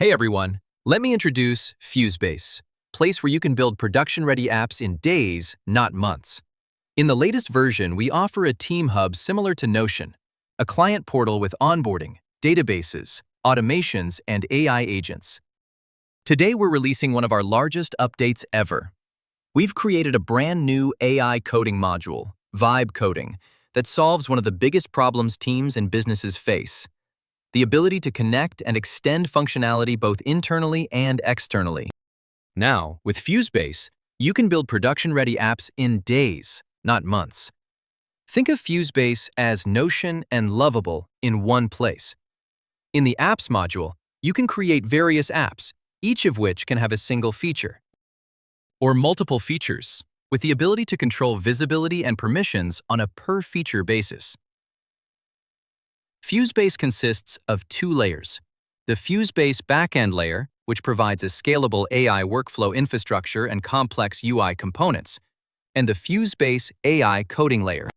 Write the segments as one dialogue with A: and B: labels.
A: Hey everyone, let me introduce FuseBase, place where you can build production-ready apps in days, not months. In the latest version, we offer a team hub similar to Notion, a client portal with onboarding, databases, automations, and AI agents. Today we're releasing one of our largest updates ever. We've created a brand new AI coding module, Vibecoding, that solves one of the biggest problems teams and businesses face: the ability to connect and extend functionality both internally and externally. Now, with FuseBase, you can build production-ready apps in days, not months. Think of FuseBase as Notion and Lovable in one place. In the Apps module, you can create various apps, each of which can have a single feature, or multiple features, with the ability to control visibility and permissions on a per-feature basis. FuseBase consists of two layers: the FuseBase backend layer, which provides a scalable AI workflow infrastructure and complex UI components, and the FuseBase AI Coding layer.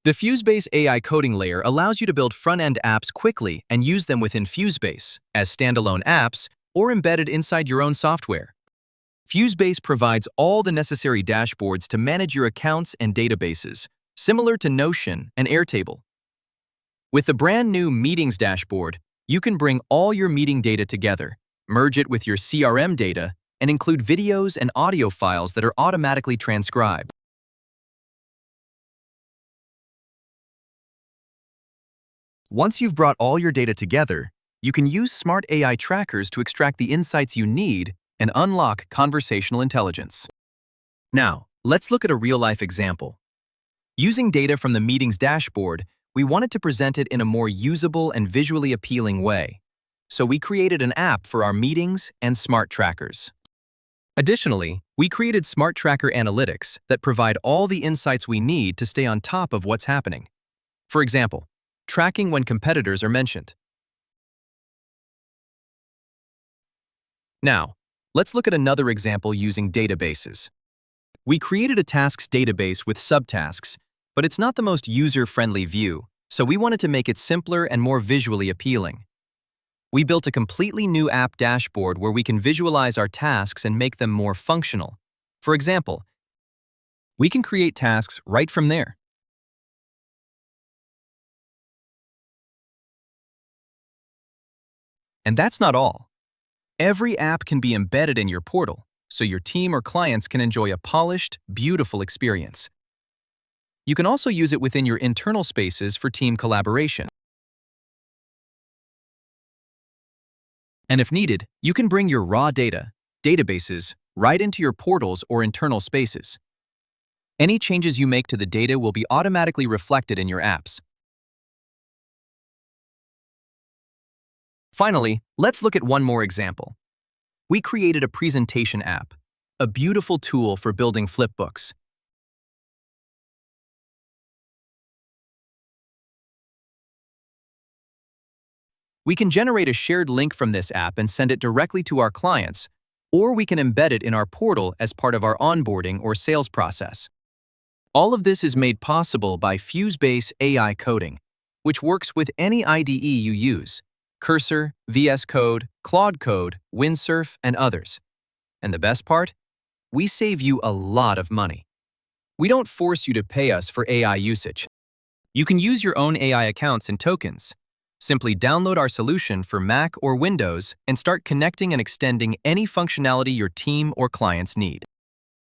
A: The FuseBase AI Coding layer allows you to build front-end apps quickly and use them within FuseBase as standalone apps or embedded inside your own software. FuseBase provides all the necessary dashboards to manage your accounts and databases, similar to Notion and Airtable. With the brand new Meetings dashboard, you can bring all your meeting data together, merge it with your CRM data, and include videos and audio files that are automatically transcribed. Once you've brought all your data together, you can use smart AI trackers to extract the insights you need and unlock conversational intelligence. Now, let's look at a real-life example. Using data from the Meetings dashboard, we wanted to present it in a more usable and visually appealing way, so we created an app for our meetings and smart trackers. Additionally, we created Smart Tracker Analytics that provide all the insights we need to stay on top of what's happening. For example, tracking when competitors are mentioned. Now, let's look at another example using databases. We created a tasks database with subtasks, but it's not the most user-friendly view, so we wanted to make it simpler and more visually appealing. We built a completely new app dashboard where we can visualize our tasks and make them more functional. For example, we can create tasks right from there. And that's not all. Every app can be embedded in your portal, so your team or clients can enjoy a polished, beautiful experience. You can also use it within your internal spaces for team collaboration. And if needed, you can bring your raw data, databases, right into your portals or internal spaces. Any changes you make to the data will be automatically reflected in your apps. Finally, let's look at one more example. We created a presentation app, a beautiful tool for building flipbooks. We can generate a shared link from this app and send it directly to our clients, or we can embed it in our portal as part of our onboarding or sales process. All of this is made possible by FuseBase AI Coding, which works with any IDE you use: Cursor, VS Code, Claude Code, Windsurf, and others. And the best part? We save you a lot of money. We don't force you to pay us for AI usage. You can use your own AI accounts and tokens. Simply download our solution for Mac or Windows and start connecting and extending any functionality your team or clients need.